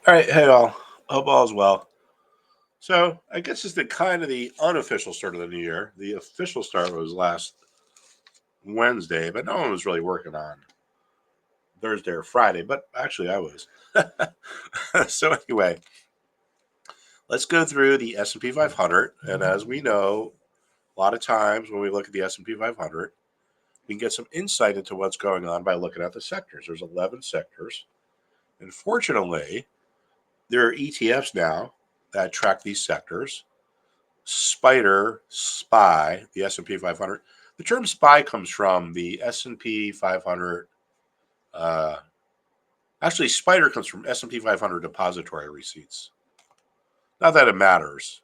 All right, hey all. Hope all is well. So I guess it's the kind of the unofficial start of the new year. The official start was last Wednesday, but no one was really working on Thursday or Friday. But actually, I was. So anyway, let's go through the S&P 500. And as we know, a lot of times when we look at the S&P 500, we can get some insight into what's going on by looking at the sectors. There's 11 sectors, and fortunately, there are ETFs now that track these sectors. Spider, SPY, the S&P 500. The term SPY comes from the S&P 500. Uh, Actually, Spider comes from S&P 500 depository receipts. Not that it matters,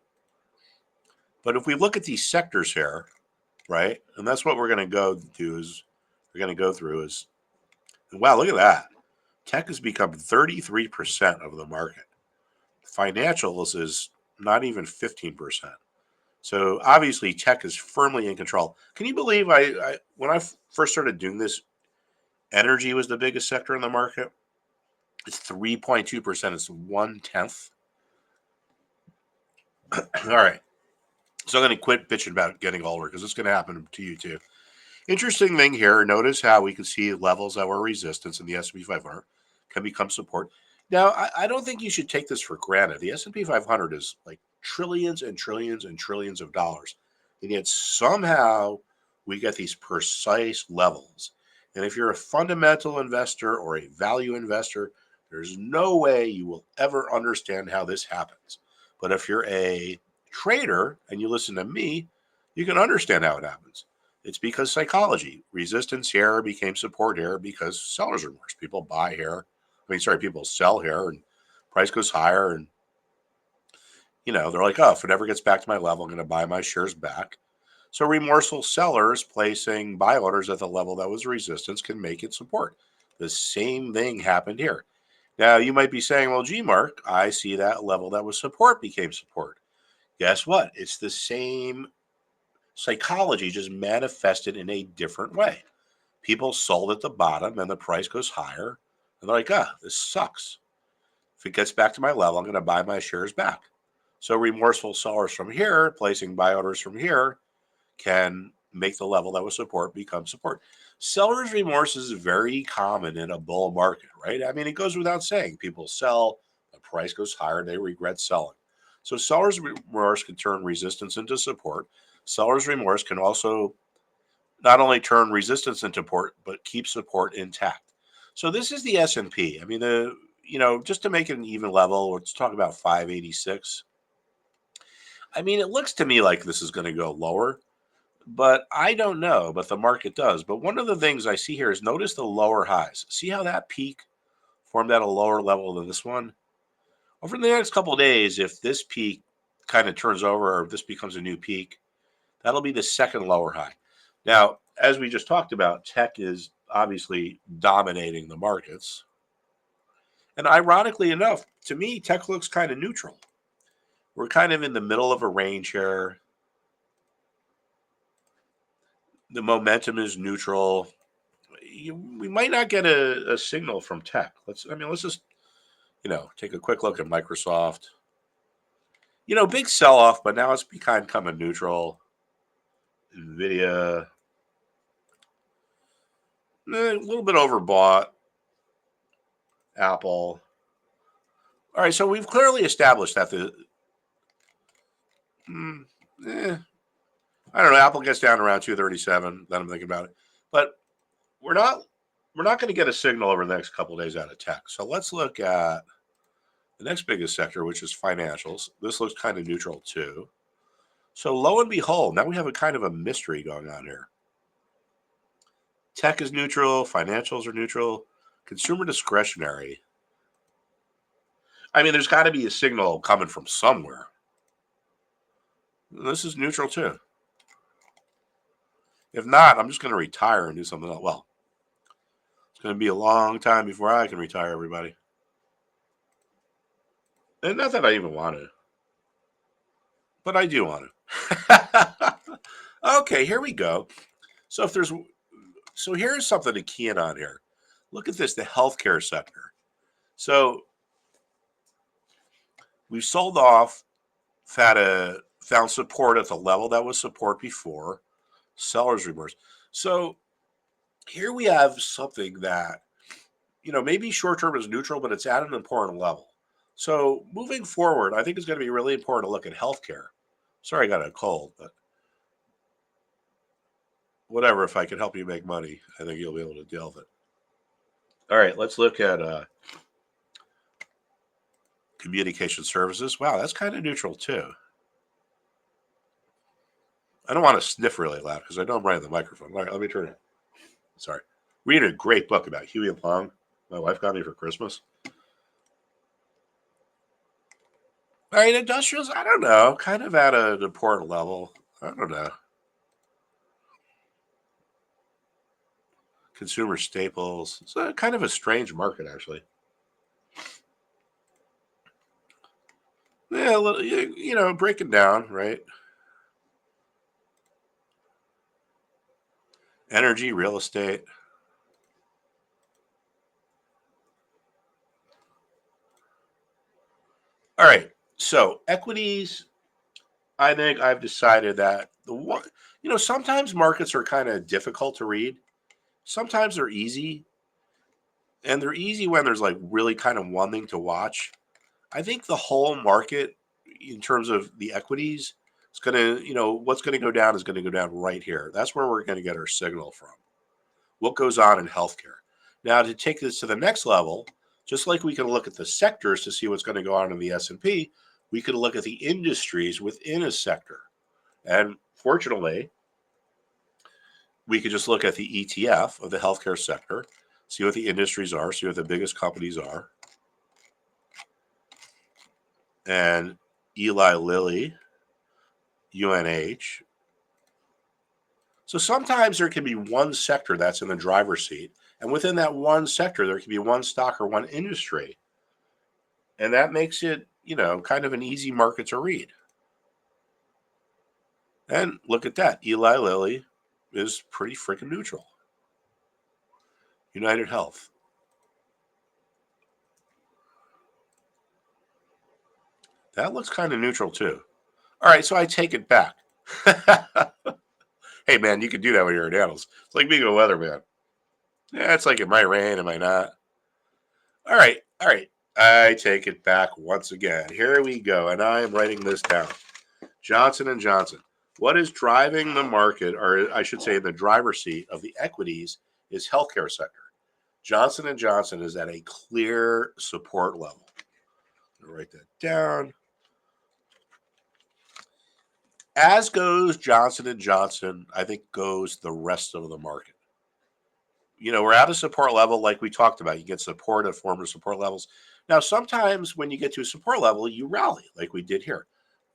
but if we look at these sectors here, right, and that's what we're going to go do is we're going to go through is wow, look at that. Tech has become 33% of the market. Financials is not even 15%. So obviously, tech is firmly in control. Can you believe I when I first started doing this, energy was the biggest sector in the market. It's 3.2%. It's 1/10. All right. So I'm going to quit bitching about getting older because it's going to happen to you too. Interesting thing here. Notice how we can see levels that were resistance in the S&P 500 can become support. Now, I don't think you should take this for granted. The S&P 500 is like trillions and trillions and trillions of dollars, and yet somehow we get these precise levels. And if you're a fundamental investor or a value investor, there's no way you will ever understand how this happens. But if you're a trader and you listen to me, you can understand how it happens. It's because psychology. Resistance here became support here because sellers remorse. People buy here. People sell here and price goes higher. And, they're like, oh, if it ever gets back to my level, I'm going to buy my shares back. So remorseful sellers placing buy orders at the level that was resistance can make it support. The same thing happened here. Now, you might be saying, well, gee, Mark, I see that level that was support became support. Guess what? It's the same psychology, just manifested in a different way. People sold at the bottom and the price goes higher. And they're like, this sucks. If it gets back to my level, I'm going to buy my shares back. So remorseful sellers from here, placing buy orders from here, can make the level that was support become support. Seller's remorse is very common in a bull market, right? I mean, it goes without saying. People sell, the price goes higher, they regret selling. So seller's remorse can turn resistance into support. Seller's remorse can also not only turn resistance into support, but keep support intact. So this is the S&P. I mean, just to make it an even level, let's talk about 586. I mean, it looks to me like this is going to go lower, but I don't know, but the market does. But one of the things I see here is notice the lower highs. See how that peak formed at a lower level than this one? Over the next couple of days, if this peak kind of turns over or if this becomes a new peak, that'll be the second lower high. Now, as we just talked about, tech is obviously dominating the markets. And ironically enough, to me, tech looks kind of neutral. We're kind of in the middle of a range here. The momentum is neutral. We might not get a signal from tech. Let's just, take a quick look at Microsoft. Big sell off, but now it's becoming neutral. Nvidia, a little bit overbought. Apple. All right, so we've clearly established that mm, eh, I don't know. Apple gets down around 237. Then I'm thinking about it, but we're not we're not going to get a signal over the next couple of days out of tech. So let's look at the next biggest sector, which is financials. This looks kind of neutral too. So lo and behold, now we have a kind of a mystery going on here. Tech is neutral, financials are neutral, consumer discretionary. I mean, there's got to be a signal coming from somewhere. This is neutral too. If not, I'm just going to retire and do something else. Well, it's going to be a long time before I can retire, everybody. And not that I even want to, but I do want to. Okay, here we go. So if there's so here's something to key in on here. Look at this, the healthcare sector. So We sold off, found support at the level that was support before, seller's remorse. So here we have something that, maybe short term is neutral, but it's at an important level. So moving forward, I think it's going to be really important to look at healthcare. Sorry, I got a cold, but whatever. If I can help you make money, I think you'll be able to deal with it. All right, let's look at communication services. Wow, that's kind of neutral too. I don't want to sniff really loud because I know I'm right on the microphone. All right, let me turn it. Sorry. Reading a great book about Huey Long. My wife got me for Christmas. All right, industrials, I don't know. Kind of at an important level. I don't know. Consumer staples. It's kind of a strange market, actually. Yeah, a little, breaking down, right? Energy, real estate. All right. So equities, I think I've decided that the one, sometimes markets are kind of difficult to read. Sometimes they're easy, and they're easy when there's like really kind of one thing to watch. I think the whole market, in terms of the equities, is going to, what's going to go down is going to go down right here. That's where we're going to get our signal from. What goes on in healthcare? Now, to take this to the next level, just like we can look at the sectors to see what's going to go on in the S&P, we could look at the industries within a sector. And fortunately, we could just look at the ETF of the healthcare sector, see what the industries are, see what the biggest companies are. And Eli Lilly, UNH. So sometimes there can be one sector that's in the driver's seat. And within that one sector, there can be one stock or one industry. And that makes it, kind of an easy market to read. And look at that. Eli Lilly is pretty freaking neutral. United Health. That looks kind of neutral too. All right, so I take it back. Hey, man, you can do that when you're in Annals. It's like being a weatherman. Yeah, it's like, am I rain? Am I not? All right, all right. I take it back once again. Here we go, and I am writing this down. Johnson and Johnson. What is driving the market, or I should say, the driver's seat of the equities, is healthcare sector. Johnson and Johnson is at a clear support level. I'll write that down. As goes Johnson and Johnson, I think goes the rest of the market. We're at a support level like we talked about. You get support at former support levels. Now, sometimes when you get to a support level, you rally like we did here.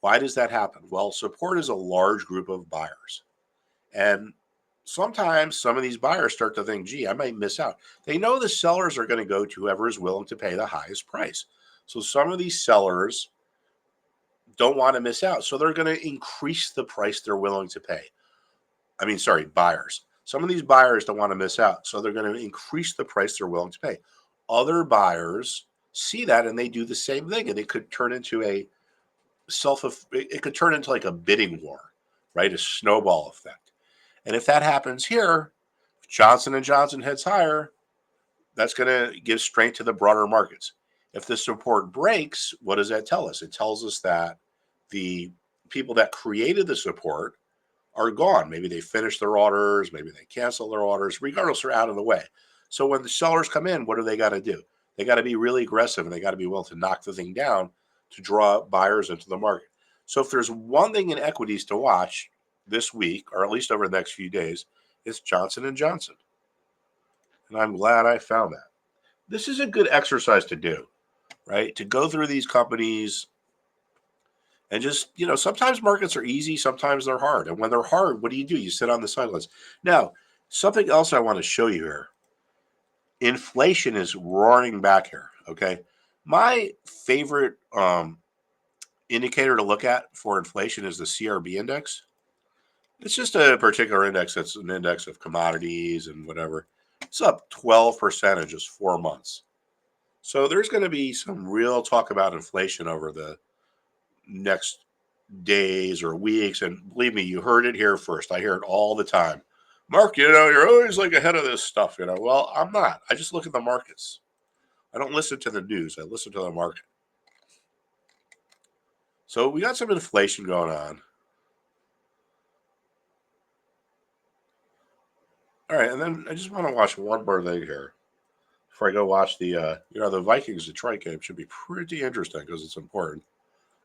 Why does that happen? Well, support is a large group of buyers. And sometimes some of these buyers start to think, gee, I might miss out. They know the sellers are going to go to whoever is willing to pay the highest price. So some of these sellers don't want to miss out. So they're going to increase the price they're willing to pay. Buyers. Some of these buyers don't want to miss out. So they're going to increase the price they're willing to pay. Other buyers see that and they do the same thing. And it could turn into it could turn into like a bidding war, right? A snowball effect. And if that happens here, if Johnson and Johnson heads higher, that's going to give strength to the broader markets. If the support breaks, what does that tell us? It tells us that the people that created the support are gone. Maybe they finished their orders, maybe they cancel their orders. Regardless, they're out of the way. So when the sellers come in, what do they got to do? They got to be really aggressive and they got to be willing to knock the thing down to draw buyers into the market. So if there's one thing in equities to watch this week, or at least over the next few days, it's Johnson and Johnson. And I'm glad I found that. This is a good exercise to do, right? To go through these companies and just, sometimes markets are easy, sometimes they're hard. And when they're hard, what do? You sit on the sidelines. Now, something else I want to show you here. Inflation is roaring back here, okay? My favorite indicator to look at for inflation is the CRB index. It's just a particular index that's an index of commodities and whatever. It's up 12% in just 4 months. So there's going to be some real talk about inflation over the next days or weeks. And believe me, you heard it here first. I hear it all the time. Mark, you're always like ahead of this stuff. Well, I'm not. I just look at the markets. I don't listen to the news. I listen to the market. So we got some inflation going on. All right, and then I just want to watch one more thing here before I go watch the Vikings Detroit game. Should be pretty interesting because it's important.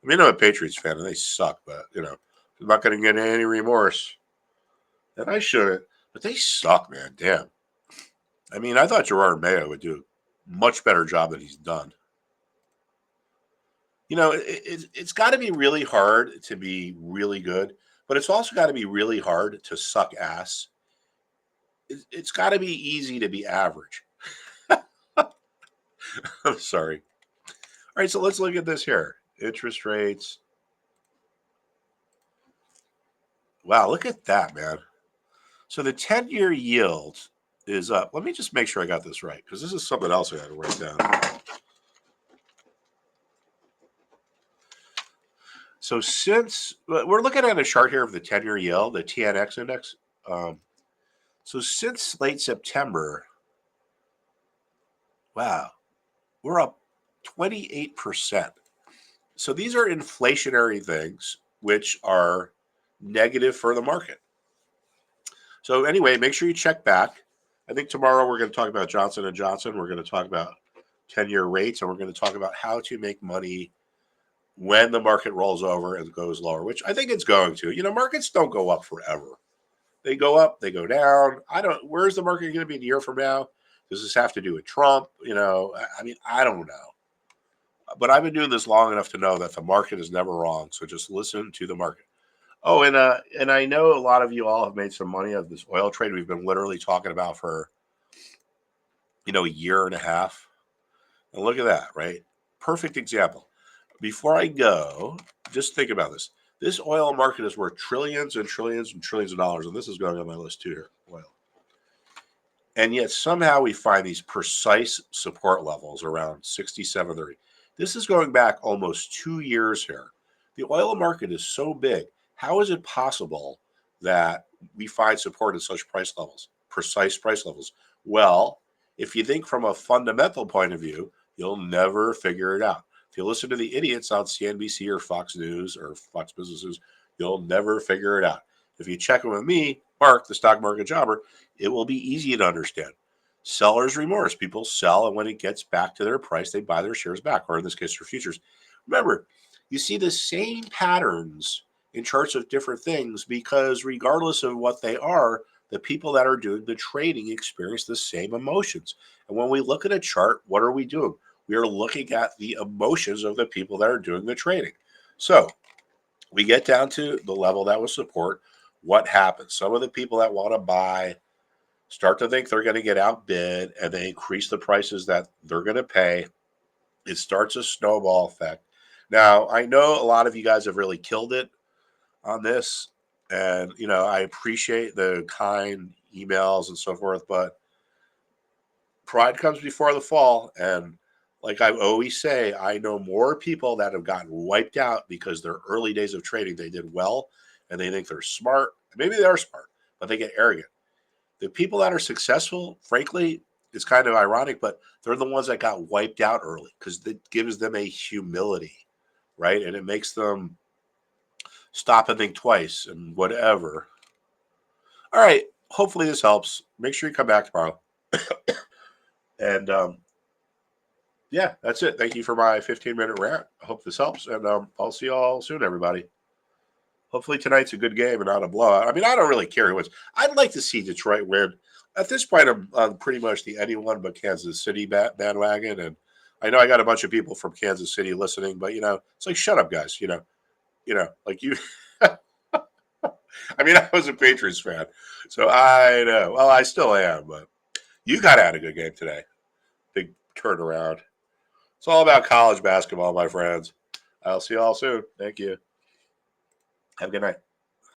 I mean, I'm a Patriots fan and they suck, but I'm not going to get any remorse, and I shouldn't. But they suck, man. Damn. I mean, I thought Gerard Mayo would do a much better job than he's done. It's got to be really hard to be really good, but it's also got to be really hard to suck ass. It's got to be easy to be average. I'm sorry. All right, so let's look at this here. Interest rates. Wow, look at that, man. So the 10-year yield is up. Let me just make sure I got this right because this is something else I got to write down. So since we're looking at a chart here of the 10-year yield, the TNX index. So since late September, wow, we're up 28%. So these are inflationary things which are negative for the market. So anyway, make sure you check back. I think tomorrow we're going to talk about Johnson & Johnson. We're going to talk about 10-year rates, and we're going to talk about how to make money when the market rolls over and goes lower, which I think it's going to. Markets don't go up forever. They go up, they go down. Where's the market going to be a year from now? Does this have to do with Trump? I mean, I don't know. But I've been doing this long enough to know that the market is never wrong. So just listen to the market. Oh, and I know a lot of you all have made some money of this oil trade we've been literally talking about for a year and a half. And look at that, right? Perfect example. Before I go, just think about this. This oil market is worth trillions and trillions and trillions of dollars, and this is going on my list too here, oil. And yet somehow we find these precise support levels around 67.30. This is going back almost 2 years here. The oil market is so big. How is it possible that we find support at such price levels, precise price levels? Well, if you think from a fundamental point of view, you'll never figure it out. If you listen to the idiots on CNBC or Fox News or Fox Business News, you'll never figure it out. If you check in with me, Mark, the stock market jobber, it will be easy to understand. Seller's remorse. People sell, and when it gets back to their price, they buy their shares back, or in this case, their futures. Remember, you see the same patterns in charts of different things because regardless of what they are, the people that are doing the trading experience the same emotions. And when we look at a chart, what are we doing? We are looking at the emotions of the people that are doing the trading. So we get down to the level that was support. What happens? Some of the people that want to buy start to think they're going to get outbid and they increase the prices that they're going to pay. It starts a snowball effect. Now, I know a lot of you guys have really killed it on this, and I appreciate the kind emails and so forth, but pride comes before the fall. And like I always say, I know more people that have gotten wiped out because their early days of trading they did well and they think they're smart. Maybe they are smart, but they get arrogant. The people that are successful, frankly, it's kind of ironic, but they're the ones that got wiped out early because it gives them a humility, right? And it makes them stop and think twice and whatever. All right. Hopefully this helps. Make sure you come back tomorrow. And yeah, that's it. Thank you for my 15-minute rant. I hope this helps. And I'll see you all soon, everybody. Hopefully tonight's a good game and not a blowout. I mean, I don't really care who wins. I'd like to see Detroit win. At this point, I'm on pretty much the anyone but Kansas City bandwagon. And I know I got a bunch of people from Kansas City listening, but it's like, shut up, guys. Like you. I mean, I was a Patriots fan, so I know. Well, I still am, but you got out a good game today. Big turnaround. It's all about college basketball, my friends. I'll see you all soon. Thank you. Have a good night.